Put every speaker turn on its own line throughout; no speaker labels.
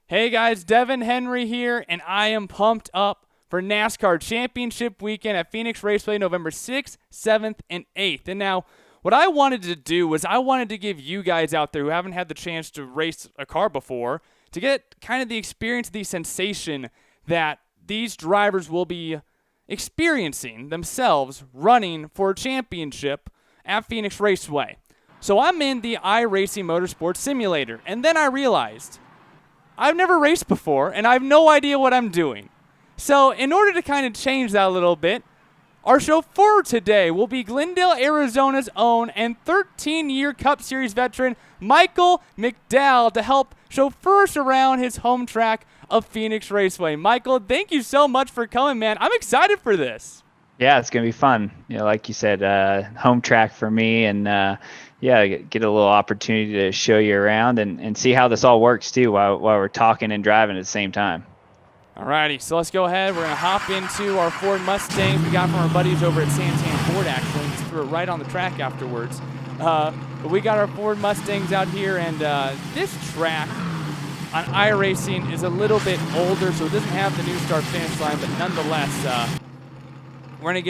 Hey guys, Devin Henry here, and I am pumped up for NASCAR Championship Weekend at Phoenix Raceway November 6th, 7th, and 8th. And now, what I wanted to do was I wanted to give you guys out there who haven't had the chance to race a car before to get kind of the experience, the sensation that these drivers will be experiencing themselves running for a championship at Phoenix Raceway. So I'm in the iRacing Motorsports Simulator, and then I realized I've never raced before, and I have no idea what I'm doing. So in order to kind of change that a little bit, our chauffeur today will be Glendale, Arizona's own and 13-year Cup Series veteran Michael McDowell to help chauffeur us around his home track of Phoenix Raceway. Michael, thank you so much for coming, man. I'm excited for this.
Yeah, it's gonna be fun. Like you said, home track for me, and yeah, get a little opportunity to show you around and see how this all works too, while we're talking and driving at the same time.
Alrighty, so let's go ahead. We're gonna hop into our Ford Mustangs we got from our buddies over at Santan Ford. Actually, just threw it right on the track afterwards. But we got our Ford Mustangs out here, and this track on iRacing is a little bit older, so it doesn't have the new start finish line, but nonetheless, we're gonna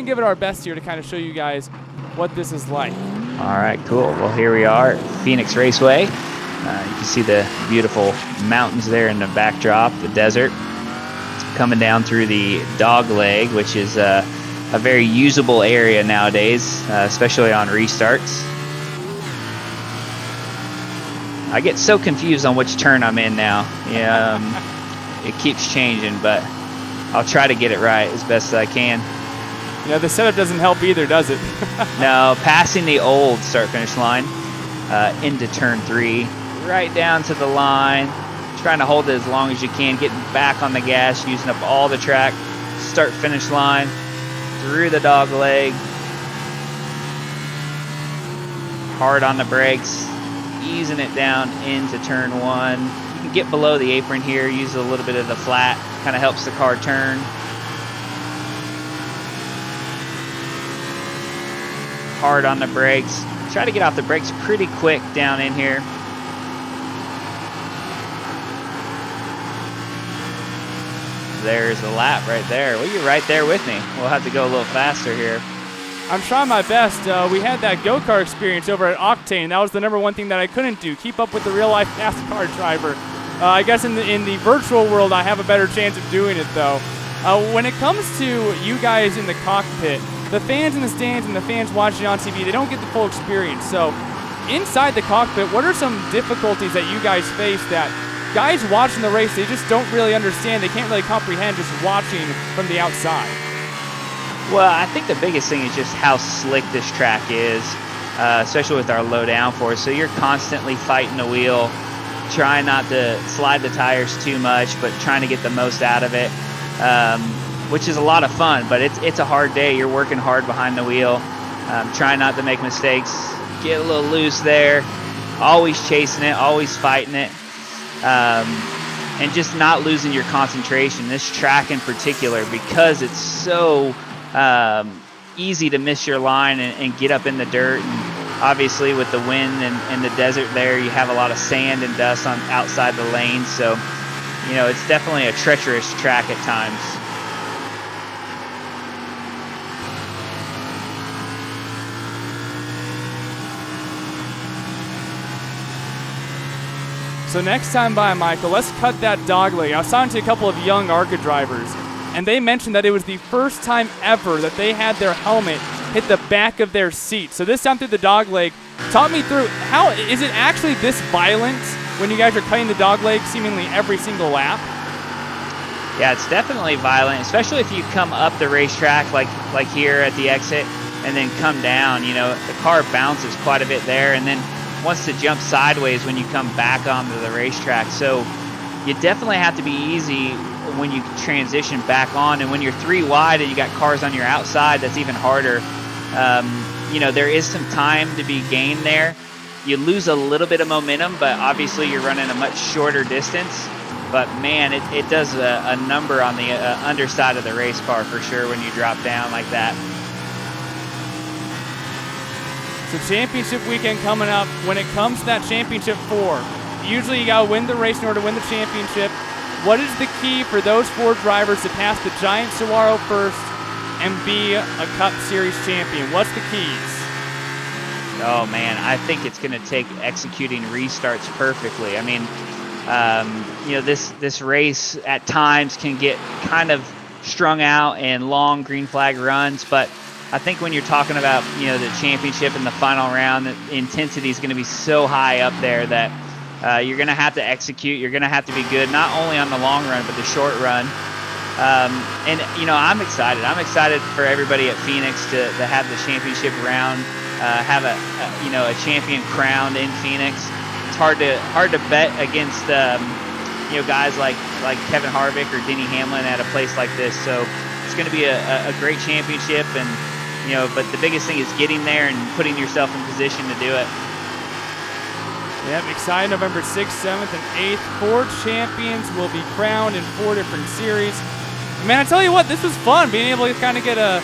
give it our best here to kind of show you guys what this is like.
All right, cool. Well, here we are at Phoenix Raceway. You can see the beautiful mountains there in the backdrop, the desert. It's coming down through the dog leg, which is a very usable area nowadays, especially on restarts. I get so confused on which turn I'm in now. It keeps changing, but I'll try to get it right as best as I can.
Yeah, the setup doesn't help either, does it?
No, passing the old start-finish line into turn 3, right down to the line, trying to hold it as long as you can, getting back on the gas, using up all the track, start-finish line, through the dog leg, hard on the brakes, easing it down into turn 1. You can get below the apron here, use a little bit of the flat, kind of helps the car turn. Hard on the brakes. Try to get off the brakes pretty quick down in here. There's the lap right there. Well, you're right there with me. We'll have to go a little faster here.
I'm trying my best. We had that go-kart experience over at Octane. That was the number one thing that I couldn't do. Keep up with the real-life NASCAR driver. I guess in the virtual world, I have a better chance of doing it, though. When it comes to you guys in the cockpit, the fans in the stands and the fans watching on TV, they don't get the full experience. So inside the cockpit, what are some difficulties that you guys face that guys watching the race, they just don't really understand? They can't really comprehend just watching from the outside.
Well, I think the biggest thing is just how slick this track is, especially with our low downforce. So you're constantly fighting the wheel, trying not to slide the tires too much, but trying to get the most out of it. Which is a lot of fun, but it's a hard day. You're working hard behind the wheel, trying not to make mistakes, get a little loose there, always chasing it, always fighting it, and just not losing your concentration. This track in particular, because it's so easy to miss your line and get up in the dirt, and obviously with the wind and the desert there, you have a lot of sand and dust on outside the lanes, so it's definitely a treacherous track at times.
So next time by, Michael, let's cut that dog leg. I was talking to a couple of young ARCA drivers, and they mentioned that it was the first time ever that they had their helmet hit the back of their seat. So this time through the dog leg, talk me through, how is it actually this violent when you guys are cutting the dog leg seemingly every single lap?
Yeah, it's definitely violent, especially if you come up the racetrack like here at the exit and then come down. The car bounces quite a bit there and then wants to jump sideways when you come back onto the racetrack. So you definitely have to be easy when you transition back on, and when you're 3 wide and you got cars on your outside, that's even harder. There is some time to be gained there. You lose a little bit of momentum, but obviously you're running a much shorter distance. But man, it does a number on the underside of the race car for sure when you drop down like that.
So championship weekend coming up. When it comes to that championship 4, Usually you got to win the race in order to win the championship. What is the key for those 4 drivers to pass the giant Saguaro first and be a Cup Series champion? What's the keys?
Oh man, I think it's going to take executing restarts perfectly. I mean, this race at times can get kind of strung out and long green flag runs, but I think when you're talking about the championship and the final round, the intensity is going to be so high up there that you're going to have to execute. You're going to have to be good, not only on the long run but the short run. And I'm excited. I'm excited for everybody at Phoenix to have the championship round. Have a champion crowned in Phoenix. It's hard to bet against guys like Kevin Harvick or Denny Hamlin at a place like this. So it's going to be a great championship, and but the biggest thing is getting there and putting yourself in position to do it.
Yep, excited. November 6th, 7th, and 8th. 4 champions will be crowned in 4 different series. Man, I tell you what, this was fun being able to kind of get a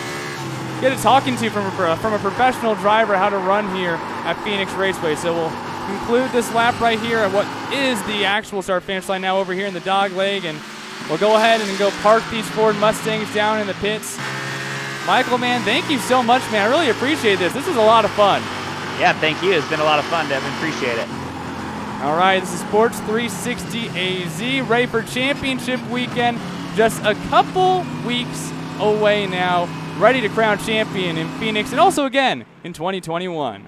talking to from a professional driver how to run here at Phoenix Raceway. So we'll conclude this lap right here at what is the actual start-finish line now over here in the dog leg, and we'll go ahead and go park these Ford Mustangs down in the pits. Michael, man, thank you so much, man. I really appreciate this. This was a lot of fun.
Yeah, thank you. It's been a lot of fun, Devin. Appreciate it.
All right, this is Sports 360 AZ, ready for championship weekend. Just a couple weeks away now. Ready to crown champion in Phoenix and also again in 2021.